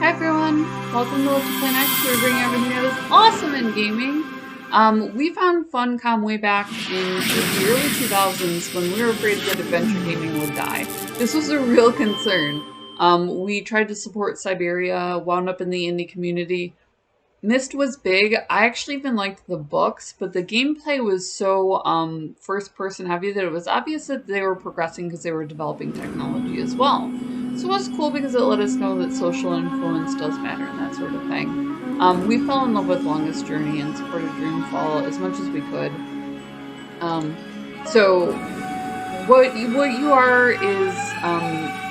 Hi everyone, welcome to Let's Play Next. We're bringing everything that is awesome in gaming. We found Funcom way back in the early 2000s when we were afraid that adventure gaming would die. This was a real concern. We tried to support Siberia, wound up in the indie community. Myst was big. I actually even liked the books, but the gameplay was so first-person heavy that it was obvious that they were progressing because they were developing technology as well. So it was cool because it let us know that social influence does matter and that sort of thing. We fell in love with Longest Journey and supported Dreamfall as much as we could. So what you are is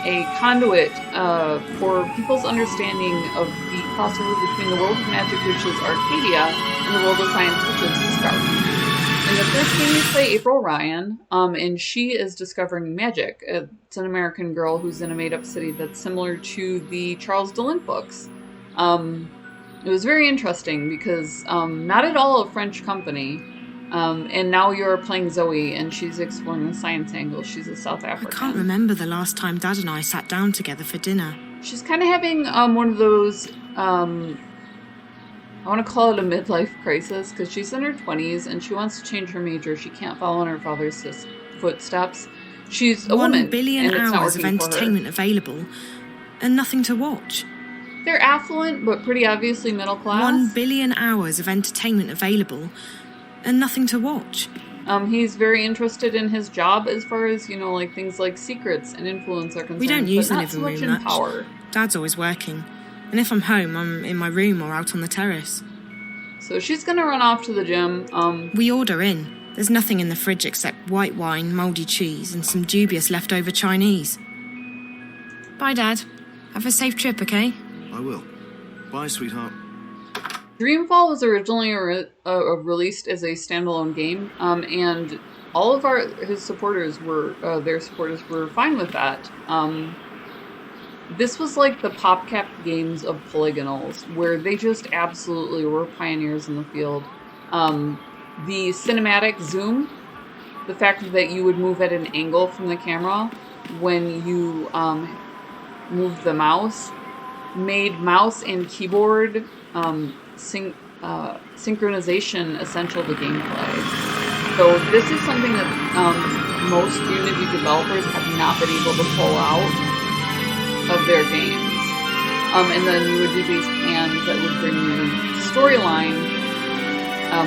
a conduit for people's understanding of the crossover between the world of magic, which is Arcadia, and the world of science, which is Discovery. In the first game, you play April Ryan, and she is discovering magic. It's an American girl who's in a made-up city that's similar to the Charles DeLint books. It was very interesting because not at all a French company. And now you're playing Zoe, and she's exploring the science angle. She's a South African. I can't remember the last time Dad and I sat down together for dinner. She's kind of having one of those, I want to call it a midlife crisis, because she's in her 20s, and she wants to change her major. She can't follow in her father's footsteps. She's a woman, 1 billion and it's not hours of working for her. entertainment available, and nothing to watch. They're affluent, but pretty obviously middle class. 1 billion hours of entertainment available, and nothing to watch. He's very interested in his job as far as, you know, like things like secrets and influence are concerned. We don't use the but not living so much room in much. power. Dad's always working, and if I'm home, I'm in my room or out on the terrace. So she's gonna run off to the gym. We order in. There's nothing in the fridge except white wine, mouldy cheese, and some dubious leftover Chinese. Bye, Dad. Have a safe trip, okay? I will. Bye, sweetheart. Dreamfall was originally released as a standalone game, and all of his supporters were fine with that. This was like the PopCap games of polygonals, where they just absolutely were pioneers in the field. The cinematic zoom, the fact that you would move at an angle from the camera when you moved the mouse, made mouse and keyboard synchronization essential to gameplay. So this is something that most Unity developers have not been able to pull out of their games. And then you would do these pans that would bring you storyline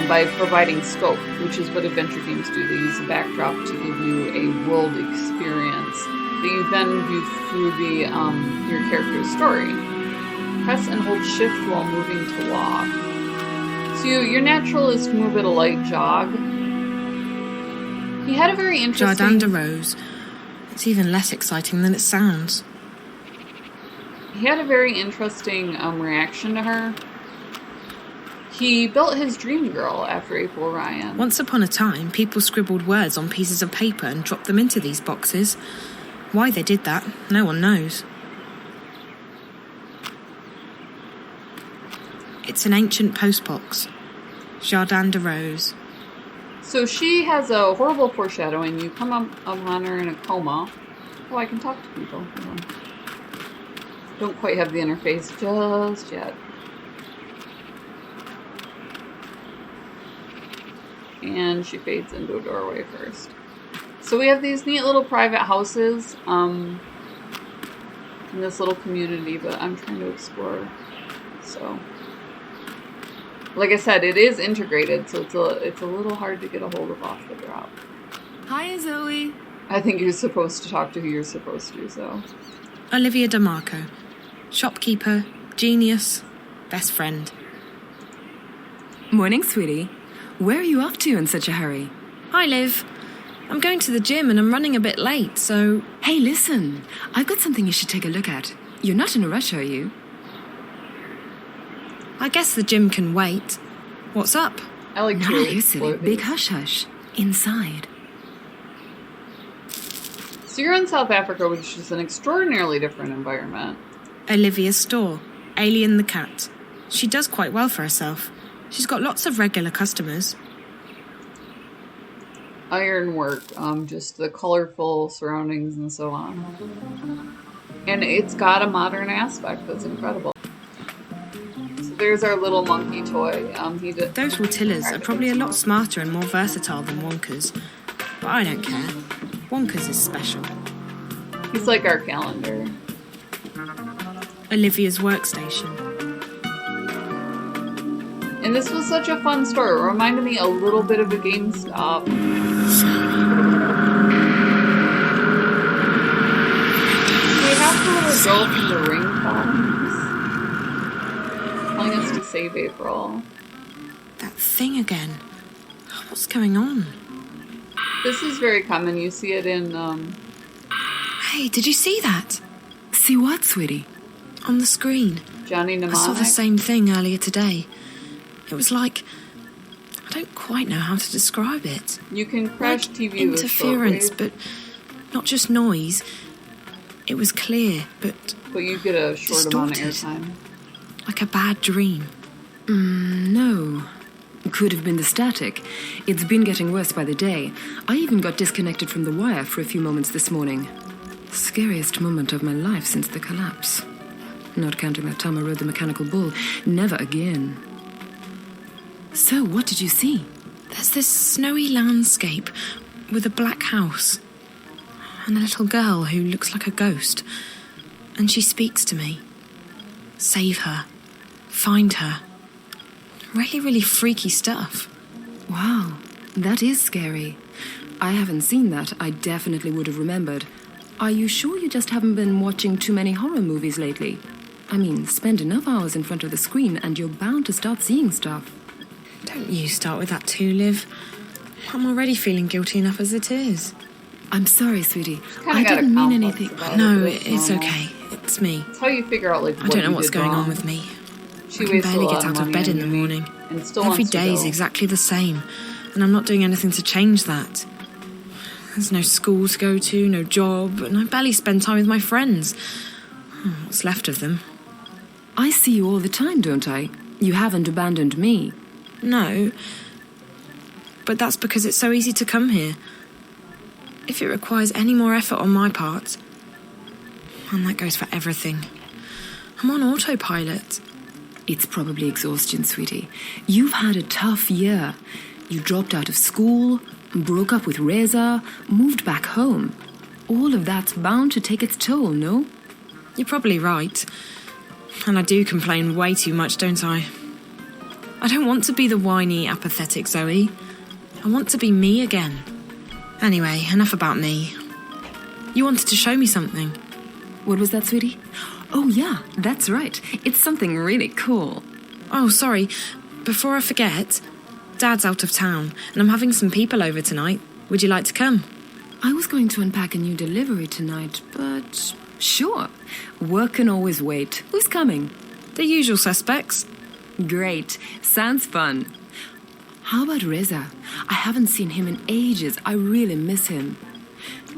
by providing scope, which is what adventure games do. They use a backdrop to give you a world experience that you then view through the your character's story. Press and hold shift while moving to walk. So your natural is to move at a light jog. He had a very interesting... Jardin de Rose. It's even less exciting than it sounds. He had a very interesting reaction to her. He built his dream girl after April Ryan. Once upon a time, people scribbled words on pieces of paper and dropped them into these boxes. Why they did that, no one knows. It's an ancient postbox. Jardin de Rose. So she has a horrible foreshadowing. You come up on her in a coma. Oh, I can talk to people. Don't quite have the interface just yet. And she fades into a doorway first. So we have these neat little private houses in this little community, but I'm trying to explore. So, like I said, it is integrated, so it's a little hard to get a hold of off the drop. Hi, Zoe. I think you're supposed to talk to who you're supposed to, so. Olivia DeMarco. Shopkeeper, genius, best friend. Morning, sweetie. Where are you off to in such a hurry? Hi, Liv. I'm going to the gym and I'm running a bit late, so... Hey, listen. I've got something you should take a look at. You're not in a rush, are you? I guess the gym can wait. What's up? I like No, to you silly. Big hush-hush. Inside. So you're in South Africa, which is an extraordinarily different environment. Olivia's store. Alien the cat. She does quite well for herself. She's got lots of regular customers. Ironwork, just the colorful surroundings and so on. And it's got a modern aspect that's incredible. So there's our little monkey toy. Those Rottillas are probably a lot smarter and more versatile than Wonka's. But I don't care. Wonka's is special. He's like our calendar. Olivia's workstation. And this was such a fun store. It reminded me a little bit of a GameStop. We have the little girl from the ring phones telling us to save April. That thing again. What's going on? This is very common. You see it in, Hey, did you see that? See what, sweetie? On the screen. Johnny Mnemonic. I saw the same thing earlier today. It was like... I don't quite know how to describe it. You can crash like TV interference, with but not just noise. It was clear, but you get a short amount of distorted. airtime. Like a bad dream. No. Could have been the static. It's been getting worse by the day. I even got disconnected from the wire for a few moments this morning. Scariest moment of my life since the collapse. Not counting that time I rode the mechanical bull. Never again. So, what did you see? There's this snowy landscape with a black house and a little girl who looks like a ghost. And she speaks to me. Save her. Find her. Really, really freaky stuff. Wow, that is scary. I haven't seen that. I definitely would have remembered. Are you sure you just haven't been watching too many horror movies lately? I mean, spend enough hours in front of the screen and you're bound to start seeing stuff. Don't you start with that too, Liv. I'm already feeling guilty enough as it is. I'm sorry, sweetie. Kinda I got a didn't mean complex anything. about No, it, but it's normal. okay. It's me. It's how you figure out, like, I don't know what's going wrong on with me. She I can wastes a barely lot get out of money bed on in the uni morning. And still Every wants to day is go. exactly the same, and I'm not doing anything to change that. There's no school to go to, no job, and I barely spend time with my friends. What's left of them. I see you all the time, don't I? You haven't abandoned me. No, but that's because it's so easy to come here. If it requires any more effort on my part, and that goes for everything, I'm on autopilot. It's probably exhaustion, sweetie. You've had a tough year. You dropped out of school, broke up with Reza, moved back home. All of that's bound to take its toll, no? You're probably right. And I do complain way too much, don't I? I don't want to be the whiny, apathetic Zoe. I want to be me again. Anyway, enough about me. You wanted to show me something. What was that, sweetie? Oh, yeah, that's right. It's something really cool. Oh, sorry. Before I forget, Dad's out of town, and I'm having some people over tonight. Would you like to come? I was going to unpack a new delivery tonight, but sure. Work can always wait. Who's coming? The usual suspects. Great. Sounds fun. How about Reza? I haven't seen him in ages. I really miss him.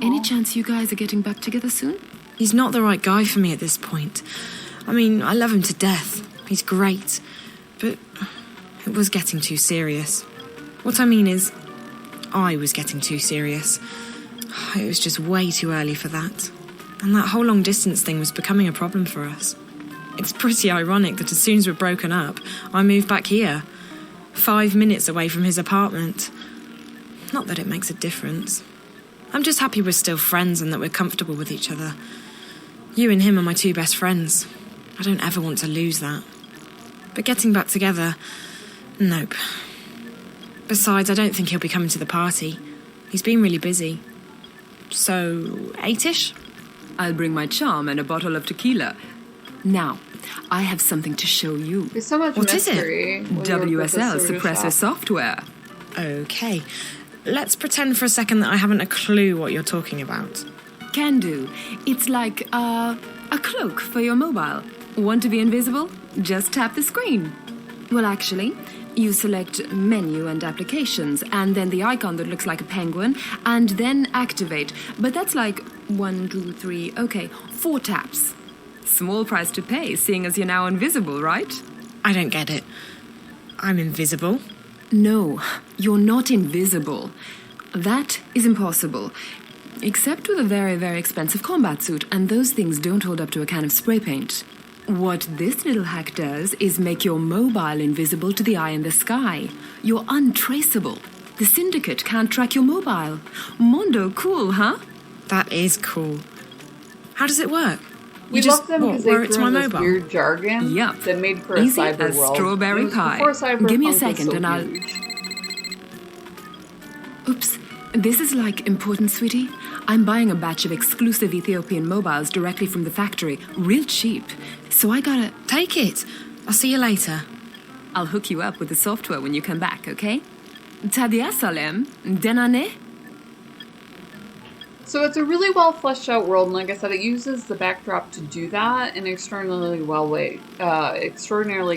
Any chance you guys are getting back together soon? He's not the right guy for me at this point. I mean, I love him to death. He's great. But it was getting too serious. What I mean is, I was getting too serious. It was just way too early for that. And that whole long-distance thing was becoming a problem for us. It's pretty ironic that as soon as we're broken up, I moved back here. 5 minutes away from his apartment. Not that it makes a difference. I'm just happy we're still friends and that we're comfortable with each other. You and him are my two best friends. I don't ever want to lose that. But getting back together, nope. Besides, I don't think he'll be coming to the party. He's been really busy. So, 8ish? I'll bring my charm and a bottle of tequila. Now, I have something to show you. There's so much What is it? mystery. when you work with WSL this sort of suppressor shop. software. Okay. Let's pretend for a second that I haven't a clue what you're talking about. Can do. It's like a cloak for your mobile. Want to be invisible? Just tap the screen. Well, actually, you select menu and applications, and then the icon that looks like a penguin, and then activate. But that's like 1, 2, 3, okay, 4 taps. Small price to pay, seeing as you're now invisible, right? I don't get it. I'm invisible. No, you're not invisible. That is impossible. Except with a very, very expensive combat suit, and those things don't hold up to a can of spray paint. What this little hack does is make your mobile invisible to the eye in the sky. You're untraceable. The Syndicate can't track your mobile. Mondo cool, huh? That is cool. How does it work? We love them because they wire it to threw my in this mobile? weird jargon Yup. that made for a Easy cyber as world. strawberry It was pie. before Cyberpunk Give me a was second so and I'll... huge. Oops. This is like important, sweetie. I'm buying a batch of exclusive Ethiopian mobiles directly from the factory, real cheap. So I gotta... Take it. I'll see you later. I'll hook you up with the software when you come back, okay? Tadia Salem, Denane? So it's a really well fleshed out world, and like I said, it uses the backdrop to do that in an extraordinarily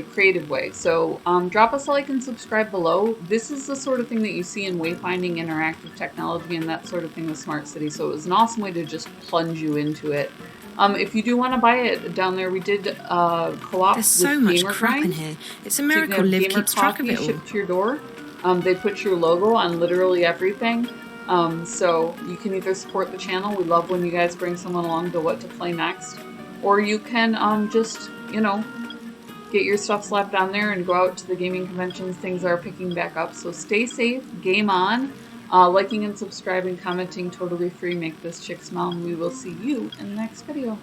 creative way. So drop us a like and subscribe below. This is the sort of thing that you see in wayfinding, interactive technology, and that sort of thing with Smart City. So it was an awesome way to just plunge you into it. If you do want to buy it down there, we did co-op. There's so with much Gamer crap in Grind. here. It's a So you can miracle have Liv Gamer keeps track of Coffee it all. shipped to your door. They put your logo on literally everything. So you can either support the channel, we love when you guys bring someone along to what to play next, or you can just, get your stuff slapped on there and go out to the gaming conventions. Things are picking back up, so stay safe, game on, liking and subscribing, commenting, totally free, make this chick smile, and we will see you in the next video.